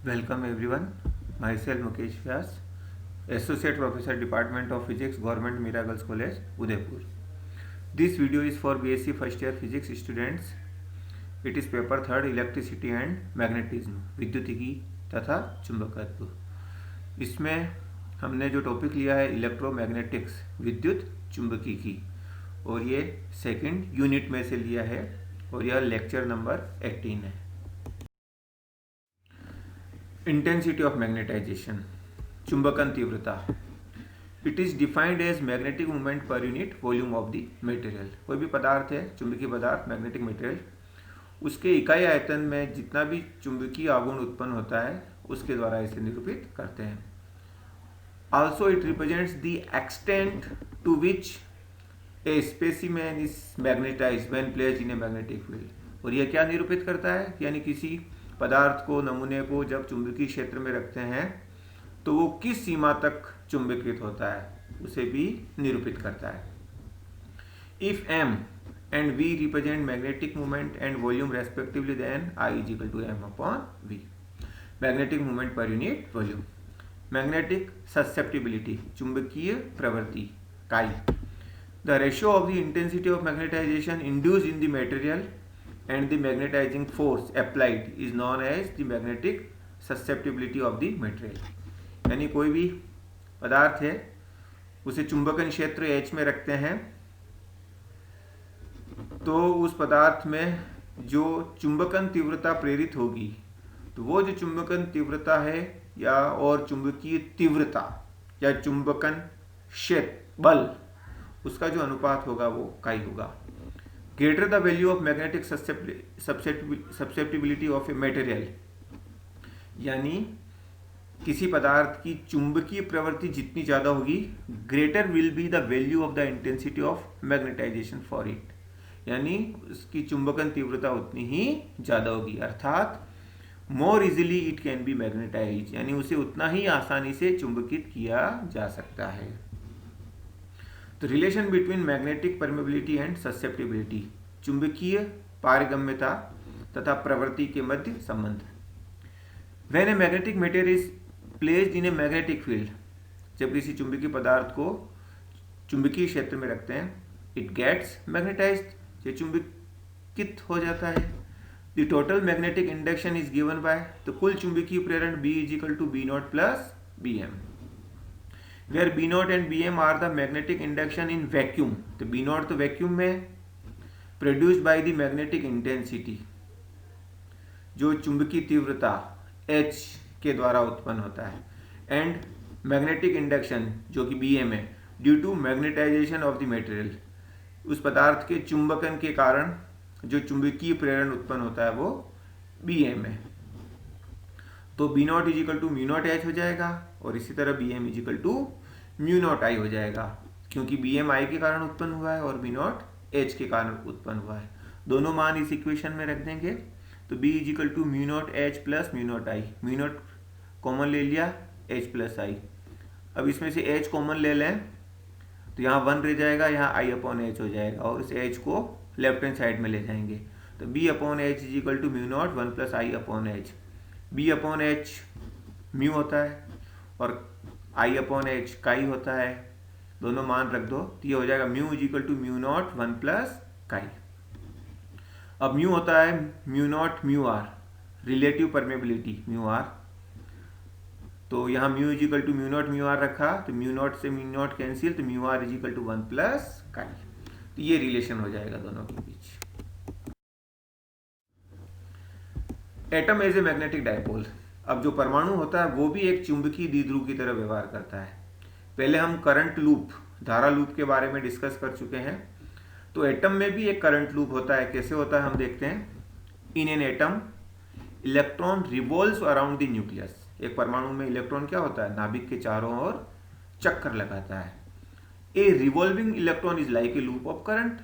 Welcome everyone. Myself Mukesh Vyas, Associate Professor Department of Physics, Government Mira Girls College, Udaipur. This video is for BSc first year physics students. It is paper 3rd electricity and magnetism, विद्युतिकी तथा चुंबकत्व. इसमें हमने जो topic लिया है electromagnetics, विद्युत चुंबकीय, और ये सेकंड यूनिट में से लिया है और यह लेक्चर नंबर 18 है. इंटेंसिटी ऑफ मैग्नेटाइजेशन, चुंबकन तीव्रता. It is defined as magnetic movement per unit volume of the material. कोई भी पदार्थ है, चुंबकीय पदार्थ, मैग्नेटिक मटेरियल, उसके इकाई आयतन में जितना भी चुंबकीय आघूर्ण उत्पन्न होता है उसके द्वारा इसे निरूपित करते हैं. Also it represents the extent to which a specimen is magnetized when placed in a magnetic field. और यह क्या निरूपित करता है, यानी किसी पदार्थ को, नमूने को जब चुंबकीय क्षेत्र में रखते हैं तो वो किस सीमा तक चुंबकित होता है उसे भी निरूपित करता है. If m and v represent magnetic moment and volume respectively, then I is equal to m upon v. Magnetic moment per unit volume. Magnetic susceptibility, चुंबकीय प्रवृत्ति, chi. The ratio of the intensity of magnetization induced in the material and the magnetizing force applied is known as the magnetic susceptibility of the material. यानी कोई भी पदार्थ है उसे चुंबकन क्षेत्र H में रखते हैं तो उस पदार्थ में जो चुंबकन तीव्रता प्रेरित होगी, तो वो जो चुंबकन तीव्रता है या और चुंबकीय तीव्रता या चुंबकन क्षेत्र बल, उसका जो अनुपात होगा वो काई होगा. Greater the value of magnetic susceptibility of a material, यानी किसी पदार्थ की चुंबकीय प्रवृत्ति जितनी ज़्यादा होगी, greater will be the value of the intensity of magnetization for it, यानी उसकी चुंबकन तीव्रता उतनी ही ज़्यादा होगी. अर्थात more easily it can be magnetized, यानी उसे उतना ही आसानी से चुंबकित किया जा सकता है. तो relation between magnetic permeability and susceptibility, चुंबकीय पारगम्यता तथा प्रवृत्ति के मध्य संबंध. When a magnetic material is placed in a magnetic field, जब किसी चुंबकीय पदार्थ को चुंबकीय क्षेत्र में रखते हैं, इट गेट्स मैग्नेटाइज्ड, ये चुंबकित हो जाता है. The total magnetic induction is given by, तो कुल चुंबकीय प्रेरण B is equal to B0 plus Bm, where B0 and Bm are the magnetic induction in vacuum. तो B0 तो वैक्यूम में, produced by the magnetic intensity, जो चुंबकीय तीव्रता H के द्वारा उत्पन्न होता है, and magnetic induction जो कि Bm है, due to magnetization of the material, उस पदार्थ के चुंबकन के कारण जो चुंबकीय प्रेरण उत्पन्न होता है वो Bm है. तो B0 is equal to mu nought H हो जाएगा और इसी तरह Bm is equal to mu nought I हो जाएगा, क्योंकि Bm I के कारण उत्पन्न हुआ है और B0 H के कारण उत्पन्न हुआ है. दोनों मान इस इक्वेशन में रख देंगे तो B is equal to mu nought H plus mu nought I. Mu nought common ले लिया, H प्लस I. अब इसमें से H कॉमन ले लें तो यहाँ 1 रह जाएगा, यहाँ I अपॉन H हो जाएगा और इस H को लेफ्ट हैंड साइड में ले जाएंगे तो B upon H is equal to mu not 1 plus I upon H. B upon H mu होता है और I अपॉन H काई होता है. दोनों मान रख दो तो ये हो जाएगा mu is equal to mu not 1 plus chi. अब म्यू होता है mu naught mu R, relative permeability mu R, तो यहाँ mu is equal to mu naught mu R रखा तो म्यू नॉट से म्यू नॉट कैंसिल, तो mu R is equal to 1 plus chi. तो ये रिलेशन हो जाएगा दोनों के बीच. Atom as a magnetic dipole. अब जो परमाणु होता है वो भी एक चुंबकीय द्विध्रुव की तरह व्यवहार करता है. पहले हम करंट लूप, धारा लूप के बारे में डिस्कस कर चुके हैं, तो एटम में भी एक करंट लूप होता है. कैसे होता है हम देखते हैं. In an atom electron revolves around the nucleus. एक परमाणु में इलेक्ट्रॉन क्या होता है, नाभिक के चारों ओर चक्कर लगाता है. ए revolving electron is like a loop of current.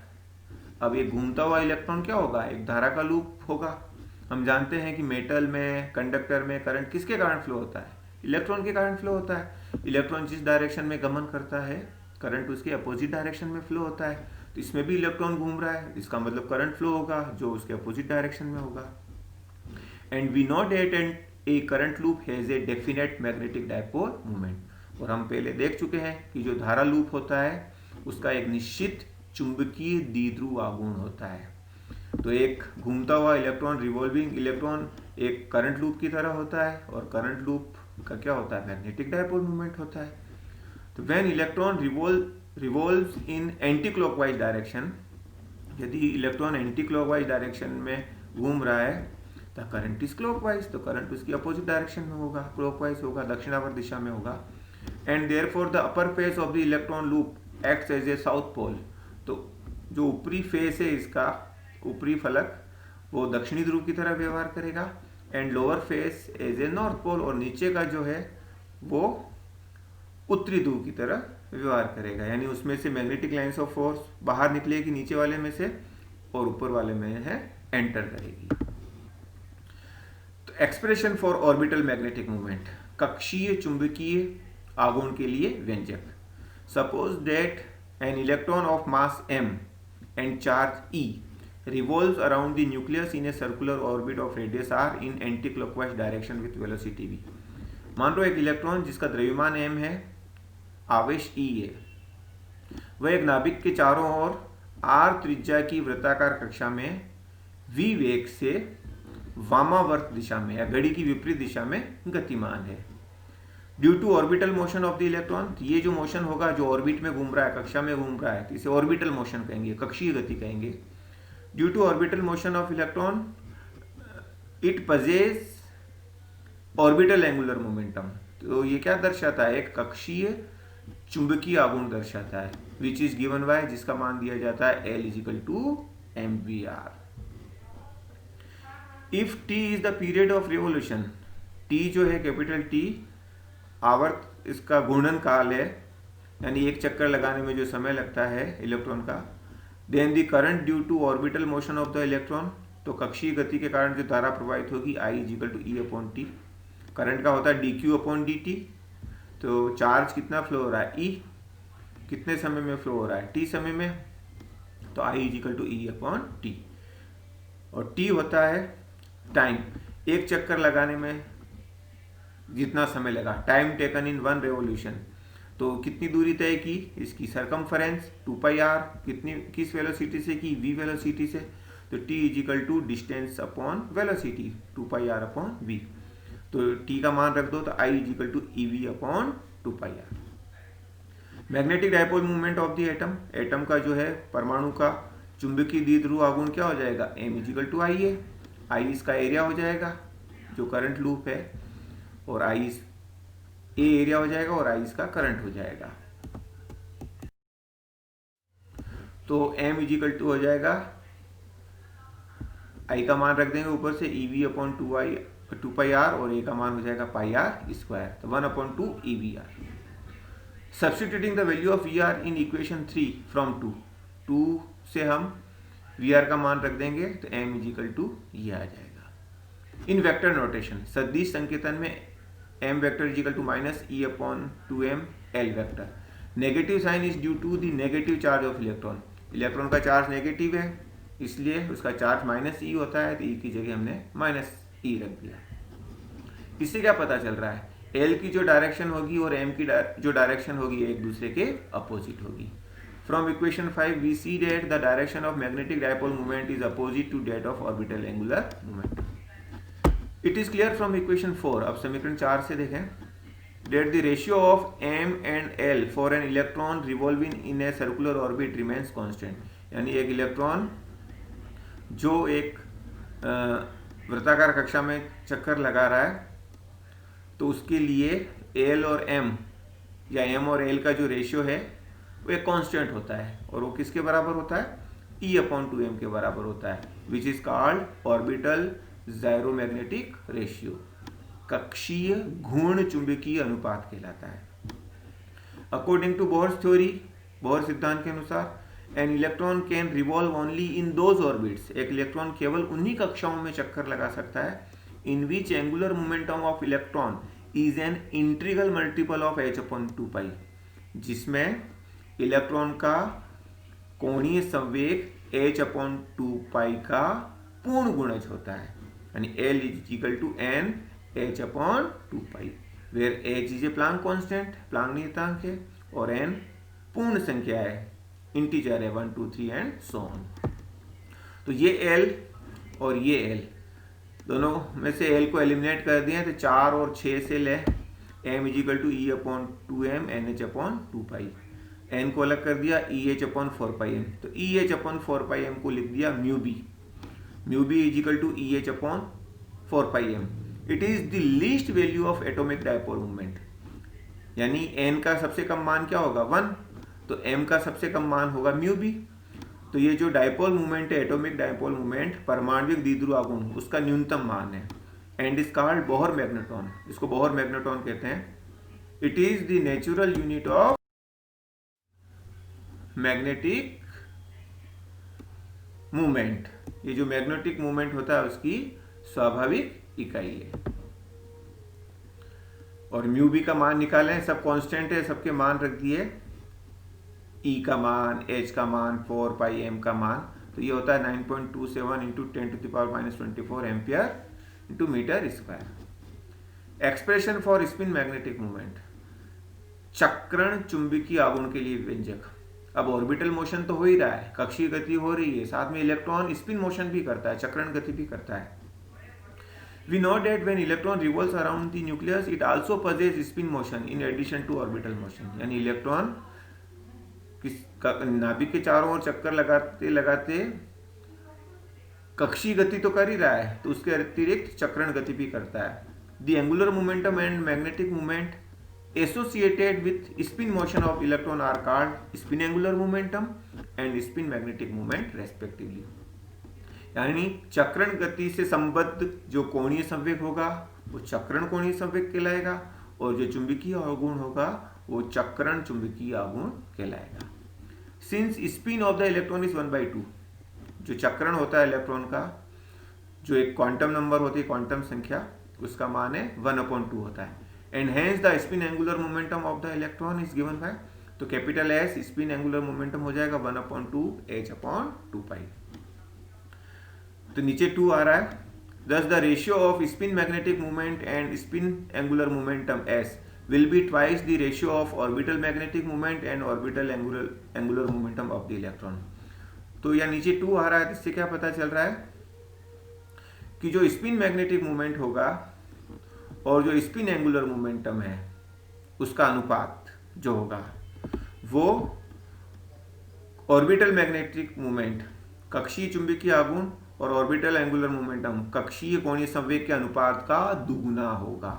अब एक घूमता हुआ इलेक्ट्रॉन क्या होगा, एक धारा का लूप होगा. हम जानते हैं कि मेटल में, कंडक्टर में करंट किसके कारण फ्लो होता है, इलेक्ट्रॉन के कारण फ्लो होता है. इलेक्ट्रॉन जिस डायरेक्शन में गमन करता है, करंट उसके अपोजिट डायरेक्शन में फ्लो होता है. तो इसमें भी इलेक्ट्रॉन घूम रहा है, इसका मतलब करंट फ्लो होगा जो उसके अपोजिट डायरेक्शन में होगा. And we know that a current loop has a definite magnetic dipole moment. और हम पहले देख चुके हैं कि जो धारा लूप होता है उसका एक निश्चित चुंबकीय द्विध्रुव आघूर्ण होता है। तो एक घूमता हुआ इलेक्ट्रॉन, रिवॉल्विंग इलेक्ट्रॉन एक करंट लूप की तरह होता है, और करंट लूप का क्या होता है, मैग्नेटिक डायपोल मोमेंट होता है। तो when electron revolves in anti clockwise direction, यदि इलेक्ट्रॉन एंटी क्लॉकवाइज डायरेक्शन में घूम रहा है तो करंट इज क्लॉकवाइज, तो करंट उसकी अपोजिट डायरेक्शन में होगा, क्लॉकवाइज होगा, दक्षिणावर्त दिशा में होगा। And therefore the upper face of the electron loop acts as a south pole. तो जो ऊपरी फेस है इसका, ऊपरी फलक, वो दक्षिणी ध्रुव की तरह व्यवहार करेगा, and lower face as a north pole, और नीचे का जो है वो उत्तरी ध्रुव की तरह व्यवहार करेगा। यानी उसमें से मैग्नेटिक लाइंस ऑफ फोर्स बाहर निकलेगी नीचे वाले में से, और ऊपर वाले में है एंटर करेगी। तो expression for orbital magnetic movement, कक्षीय चुंबकीय आघूर्ण के लिए व्यंजक। Suppose that an electron of mass m and charge E revolves around the nucleus in a circular orbit of radius r in anti-clockwise direction with velocity v। मान लो एक electron जिसका द्रव्यमान m है, आवेश E है, वह एक नाभिक के चारों ओर r त्रिज्या की वृत्ताकार कक्षा में v वेग से वामावर्त दिशा में या घड़ी की विपरीत दिशा में गतिमान है। Due to orbital motion of the electron, ये जो मोशन होगा जो ऑर्बिट में घूम रहा है, कक्षा में घूम रहा है, तो इसे ऑर्बिटल मोशन कहेंगे, कक्षीय गति कहेंगे। Due to orbital motion of electron it possess orbital angular momentum. तो ये क्या दर्शाता है, एक कक्षीय चुंबकीय आघूर्ण दर्शाता है, विच इज गिवन बाय, जिसका मान दिया जाता है L = mvr। If t is the period of revolution, t जो है कैपिटल T आवर्त इसका घूर्णन काल है, यानी एक चक्कर लगाने में जो समय लगता है इलेक्ट्रॉन का। Then the current due to orbital motion of the electron, तो कक्षीय गति के कारण जो धारा प्रवाहित होगी I = E/T। करंट का होता है dq/dt। तो चार्ज कितना फ्लो हो रहा है, E कितने समय में फ्लो हो रहा है, T समय में, तो I = E/T। और T होता है टाइम, एक चक्कर लगाने में जितना समय लगा, टाइम टेकन इन 1 रेवोल्यूशन। तो कितनी दूरी तय की, इसकी सरकमफरेंस 2πr, कितनी, किस वेलोसिटी से की, v वेलोसिटी से। तो t = distance upon velocity 2πr/v। तो t का मान रख दो, तो I = ev/2πr। Magnetic dipole movement of the atom, atom का जो है परमाणु का चुंबकीय द्विध्रुव आघूर्ण क्या हो जाएगा, m = I है, I इसका एरिया हो जाएगा जो करंट लूप है, और I ए एरिया हो जाएगा, और I इसका करंट हो जाएगा। तो m = हो जाएगा, I का मान रख देंगे ऊपर से ev/2πr, और a का मान हो जाएगा πr², तो 1/2 evr। Substituting the value of Vr in equation 3 from 2 से हम Vr का मान रख देंगे, तो m = ये आ जाएगा। इन वेक्टर नोटेशन, सदिश संकेतन में m vector = -e/2m l vector. Negative sign is due to the negative charge of electron, electron का चार्ज नेगेटिव है इसलिए उसका चार्ज -e होता है, तो e की जगह हमने -e रख दिया। इससे क्या पता चल रहा है, l की जो डायरेक्शन होगी और m की जो डायरेक्शन होगी एक दूसरे के अपोजिट होगी। From equation 5 we see that the direction of magnetic dipole movement is opposite to that of orbital angular movement. It is clear from equation 4, अब समीकरण 4 से देखें, that the ratio of m and l for an electron revolving in a circular orbit remains constant। यानी एक electron जो एक वृत्ताकार कक्षा में चक्कर लगा रहा है, तो उसके लिए l और m या m और l का जो रेशियो है वो एक कांस्टेंट होता है, और वो किसके बराबर होता है, E/2m के बराबर होता है, which is called orbital gyromagnetic ratio, कक्षीय घूर्ण चुंबकीय अनुपात कहलाता है। According to Bohr's theory, Bohr सिद्धांत के अनुसार an electron can revolve only in those orbits, एक इलेक्ट्रॉन केवल उन्हीं कक्षाओं में चक्कर लगा सकता है in which angular momentum of electron is an integral multiple of h/2π, जिसमें इलेक्ट्रॉन का कोणीय संवेग h/2π का पूर्ण गुणज होता है, यानी L = n h upon 2 pi, where h is a Planck constant, Planck नियतांक है, और n पूर्ण संख्या है, इंटीजर है 1 2 3 एंड सो ऑन। तो ये l और ये l दोनों में से l को एलिमिनेट कर दिया तो 4 और 6 से ले m is equal to e upon 2m nh upon 2 pi, n को अलग कर दिया EH अपॉन 4 पाई m, तो EH अपॉन 4 पाई m को लिख दिया mu B is equal to EH upon 4 pi m। It is the least value of atomic dipole moment, यानी n का सबसे कम मान क्या होगा 1, तो m का सबसे कम मान होगा म्यू बी। तो ये जो डायपोल मोमेंट है, एटॉमिक डायपोल मोमेंट, परमाणविक द्विध्रुव आघूर्ण, उसका न्यूनतम मान है and is called Bohr magneton, इसको बोहर मैग्नेटॉन कहते हैं। It is the natural unit of magnetic movement, ये जो मैग्नेटिक मूवमेंट होता है उसकी स्वाभाविक इकाई है। और म्यू बी का मान निकालें, सब कांस्टेंट है, सबके मान रख दिए, ई का मान, एच का मान, 4 पाई एम का मान, तो ये होता है 9.27 into 10⁻⁻24 ampere into metre square. Expression for spin magnetic movement, चक्रण चुंबकीय आघूर्ण के लिए व्यंजक। अब ऑर्बिटल मोशन तो हो ही रहा है, कक्षीय गति हो रही है, साथ में इलेक्ट्रॉन स्पिन मोशन भी करता है, चक्रण गति भी करता है। We know that when electron revolves around the nucleus, it also possesses spin motion in addition to orbital motion। यानी इलेक्ट्रॉन नाभिक के चारों ओर चक्कर लगाते लगाते कक्षीय गति तो कर ही रहा है, तो उसके अतिरिक्त चक्रण गति भी करता है। The angular momentum and magnetic movement associated with spin motion of electron are called spin angular momentum and spin magnetic movement respectively. यानी चक्रण गति से संबद्ध जो कोणीय संवेग होगा वो चक्रण कोणीय संवेग कहलाएगा, और जो चुंबकीय आघूर्ण होगा वो चक्रण चुंबकीय आघूर्ण कहलाएगा। Since spin off the electron is 1/2, जो चक्रण होता है इलेक्ट्रॉन का, जो एक क्वांटम नंबर होती है, क्वांटम संख्या, उसका मान है 1/2 होता है। And hence the spin angular momentum of the electron is given by, तो capital S spin angular momentum हो जाएगा 1/2 h अपॉन 2 पाई। तो नीचे 2 आ रहा है। Thus the ratio of spin magnetic moment and spin angular momentum S will be twice the ratio of orbital magnetic moment and orbital angular momentum of the electron। तो यहाँ नीचे 2 आ रहा है, इससे क्या पता चल रहा है कि जो स्पिन मैग्नेटिक मूवमेंट होगा और जो स्पिन एंगुलर मोमेंटम है उसका अनुपात जो होगा वो ऑर्बिटल मैग्नेटिक मूवमेंट, कक्षीय चुंबकीय आघूर्ण, और ऑर्बिटल एंगुलर मोमेंटम, कक्षीय कोणीय संवेग के अनुपात का दुगुना होगा।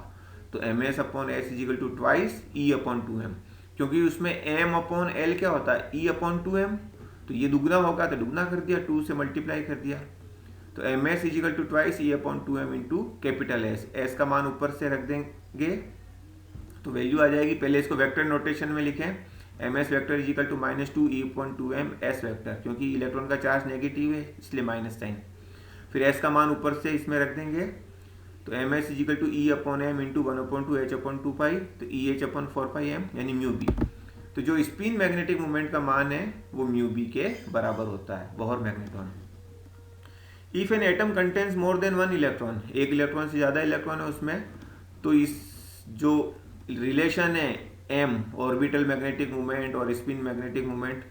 तो ms upon s is equal to twice e upon 2m, क्योंकि उसमें m अपॉन l क्या होता है e अपॉन 2m, तो ये दुगुना होगा तो दुगुना कर दिया, 2 से मल्टीप्लाई कर दिया, तो ms is equal to twice e upon 2m into capital S। s का मान ऊपर से रख देंगे तो वैल्यू आ जाएगी। पहले इसको वेक्टर नोटेशन में लिखें, ms vector is equal to -2 e upon 2m s vector, क्योंकि इलेक्ट्रॉन का चार्ज नेगेटिव है इसलिए माइनस साइन। फिर s का मान ऊपर से इसमें रख देंगे, तो ms is equal to e upon m into 1/2 h upon 2 pi, तो EH अपॉन 4 पाई m यानी म्यू बी। तो जो स्पिन मैग्नेटिक मूवमेंट का मान है वो म्यू बी के बराबर होता है, Bohr magneton. If an atom contains more than 1 electron, एक इलेक्ट्रॉन से ज़्यादा इलेक्ट्रॉन है उसमें, तो इस जो रिलेशन है m ऑर्बिटल मैग्नेटिक मूवमेंट और स्पिन मैग्नेटिक मूवमेंट,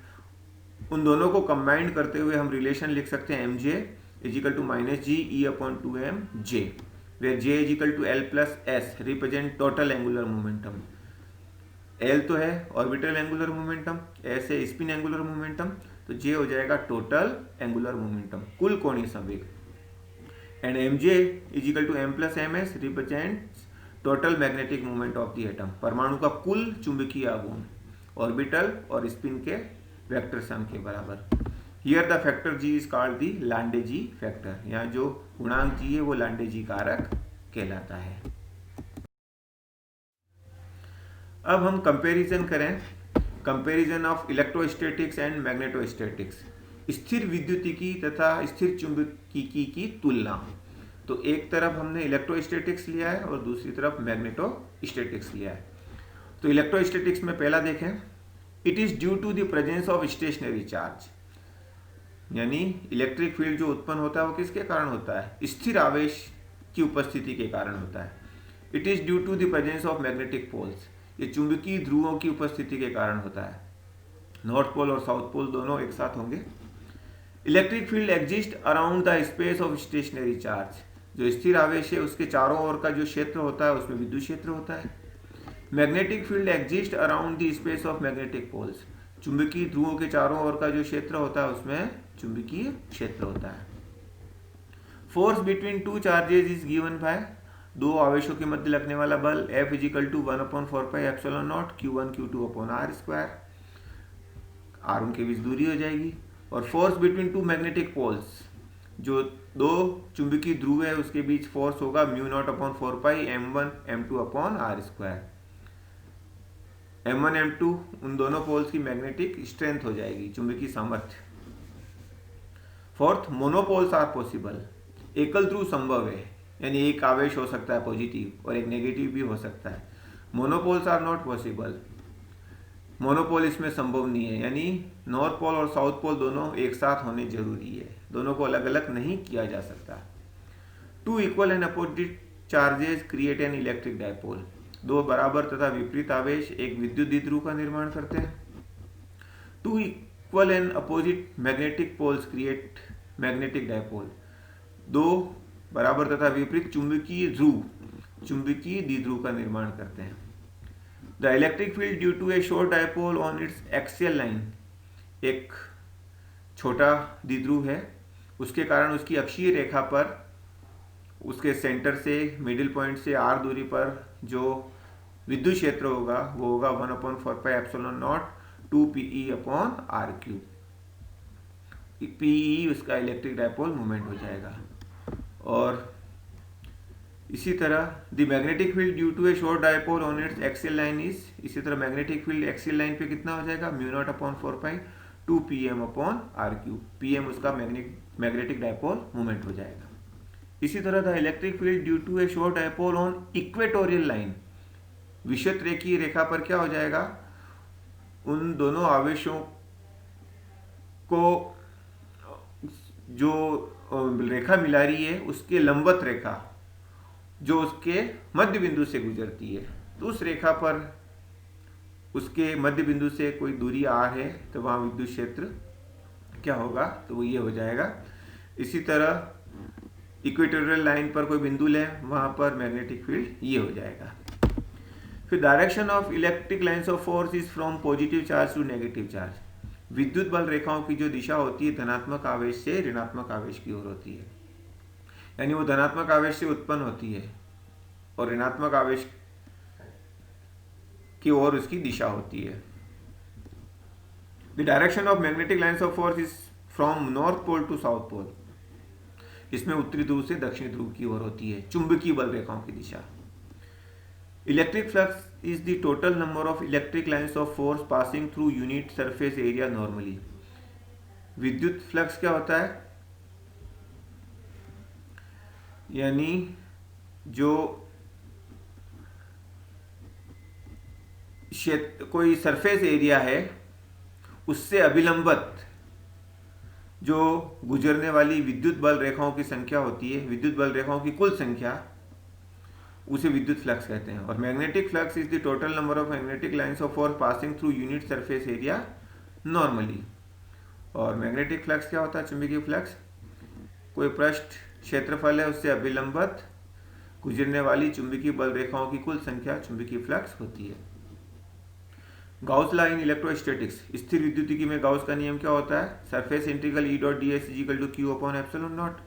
उन दोनों को कंबाइंड करते हुए हम रिलेशन लिख सकते हैं mj is equal to -g e upon 2m j, where j is equal to l plus s represent total angular momentum. l तो है ऑर्बिटल एंगुलर मोमेंटम, s है स्पिन एंगुलर मोमेंटम, तो j हो जाएगा टोटल एंगुलर मोमेंटम, कुल कोणीय संवेग। And mj is equal to m plus ms represents total magnetic movement of the atom, परमाणु का कुल चुंबकीय आघूर्ण ऑर्बिटल और स्पिन के वेक्टर सम के बराबर। Here the factor g is called the Lande ji factor, यहाँ जो गुणांक g है वो लांडे जी कारक कहलाता है। अब हम कंपैरिजन करें, comparison of electrostatics and magnetostatics, स्थिर विद्युतिकी तथा स्थिर चुंबकीय की तुलना। तो एक तरफ हमने इलेक्ट्रोस्टैटिक्स लिया है और दूसरी तरफ मैग्नेटोस्टैटिक्स लिया है। तो इलेक्ट्रोस्टैटिक्स में पहला देखें, it is due to the presence of stationary charge, यानी इलेक्ट्रिक फील्ड जो उत्पन्न होता है वो किसके कारण होता है, स्थिर आवेश की उपस्थिति के कारण होता है। It is due to the presence of magnetic poles. ये चुंबकीय ध्रुवों की उपस्थिति के कारण होता है। नॉर्थ पोल और साउथ पोल दोनों एक साथ होंगे। Electric field exist around the space of stationary charge. जो स्थिर आवेश है उसके चारों ओर का जो क्षेत्र होता है उसमें विद्युत क्षेत्र होता है। Magnetic field exist around the space of magnetic poles. चुंबकीय ध्रुवों के चारों ओर का जो क्षेत्र होता है उसमें चुंबकीय क्षेत्र होता है। Force between two charges is given bye, दो आवेशों के मध्य लगने वाला बल F = 1/4πε0 Q1 Q2/r²। r उनके बीच दूरी हो जाएगी। और force between two magnetic poles, जो दो चुंबकीय ध्रुव है उसके बीच फोर्स होगा μ0/4πm1m2/r²। m1 m2 उन दोनों पोल्स की मैग्नेटिक स्ट्रेंथ हो जाएगी, चुंबकीय सामर्थ्य। Fourth, monopoles are possible. एकल ध्रुव संभव है, यानी एक आवेश हो सकता है पॉजिटिव और एक नेगेटिव भी हो सकता है। Monopoles are not possible. Monopole इसमें संभव नहीं है, यानी नॉर्थ पोल और साउथ पोल दोनों एक साथ होने जरूरी है, दोनों को अलग अलग नहीं किया जा सकता। Two equal and opposite charges create an electric dipole. दो बराबर तथा विपरीत आवेश एक विद्युत द्विध्रुव का निर्माण करते हैं। Two equal and opposite magnetic poles create magnetic dipole. दो बराबर तथा विपरीत चुंबकीय ध्रुव चुंबकीय द्विध्रुव का निर्माण करते हैं। The electric field due to a short dipole on its axial line. एक छोटा द्विध्रुव है, उसके कारण उसकी अक्षीय रेखा पर उसके सेंटर से मिडिल पॉइंट से r दूरी पर जो विद्युत क्षेत्र होगा वो होगा 1/4πε0 2pe/r³। Pe उसका इलेक्ट्रिक डायपोल मोमेंट हो जाएगा। और इसी तरह the magnetic field due to a short dipole on its axial line is, इसी तरह मैग्नेटिक फील्ड एक्सियल लाइन पे कितना हो जाएगा μ0/4π 2pm/r³। pm उसका मैग्नेटिक डायपोल मोमेंट हो जाएगा। इसी तरह the electric field due to a short dipole on equatorial line, विषुवत रेखीय रेखा पर क्या हो जाएगा, उन दोनों आवेशों को जो रेखा मिला रही है उसके लंबवत रेखा जो उसके मध्य बिंदु से गुजरती है, तो उस रेखा पर उसके मध्य बिंदु से कोई दूरी r है तो वहाँ विद्युत क्षेत्र क्या होगा, तो वो ये हो जाएगा। इसी तरह इक्वेटोरियल लाइन पर कोई बिंदु लें, वहाँ पर मैग्नेटिक फील्ड ये हो जाएगा। फिर direction of electric lines of force is from positive charge to negative charge. विद्युत बल रेखाओं की जो दिशा होती है धनात्मक आवेश से ऋणात्मक आवेश की ओर होती है, यानी वो धनात्मक आवेश से उत्पन्न होती है और ऋणात्मक आवेश की ओर उसकी दिशा होती है। The direction of magnetic lines of force is from north pole to south pole. इसमें उत्तरी ध्रुव से दक्षिणी ध्रुव की ओर होती है चुंबकीय बल रेखाओं की दिशा। Electric flux is the total number of electric lines of force passing through unit surface area normally. विद्युत फ्लक्स क्या होता है, यानी जो क्षेत्र कोई सरफेस एरिया है उससे अभिलंबत जो गुजरने वाली विद्युत बल रेखाओं की संख्या होती है, विद्युत बल रेखाओं की कुल संख्या, उसे विद्युत फ्लक्स कहते हैं। और magnetic flux is the total number of magnetic lines of force passing through unit surface area normally. और मैग्नेटिक फ्लक्स क्या होता है, चुंबकीय फ्लक्स कोई पृष्ठ क्षेत्रफल है उससे अभिलंबत गुजरने वाली चुंबकीय बल रेखाओं की कुल संख्या चुंबकीय फ्लक्स होती है। गाउस लॉ इन इलेक्ट्रोस्टैटिक्स, स्थिर विद्युतिकी में गाउस का नियम क्या होता है, सरफेस इंटीग्रल E.ds = q/ε0।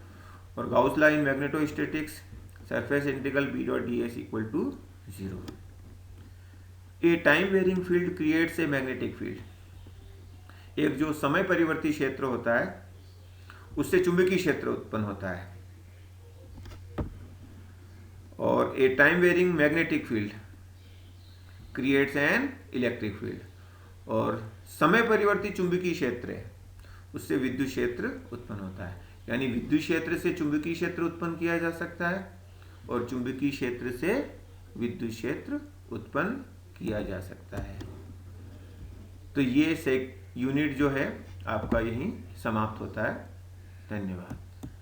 और Gauss law in magnetostatics, surface integral B.ds = 0। A time varying field creates a magnetic field. एक जो समय परिवर्ती क्षेत्र होता है उससे चुंबकीय क्षेत्र उत्पन्न होता है। और a time varying magnetic field creates an electric field. और समय परिवर्ती चुंबकीय क्षेत्र है उससे विद्युत क्षेत्र उत्पन्न होता है, यानी विद्युत क्षेत्र से चुंबकीय क्षेत्र उत्पन्न किया जा सकता है और चुंबकीय क्षेत्र से विद्युत क्षेत्र उत्पन्न किया जा सकता है। तो ये यूनिट जो है आपका यहीं समाप्त होता है। धन्यवाद।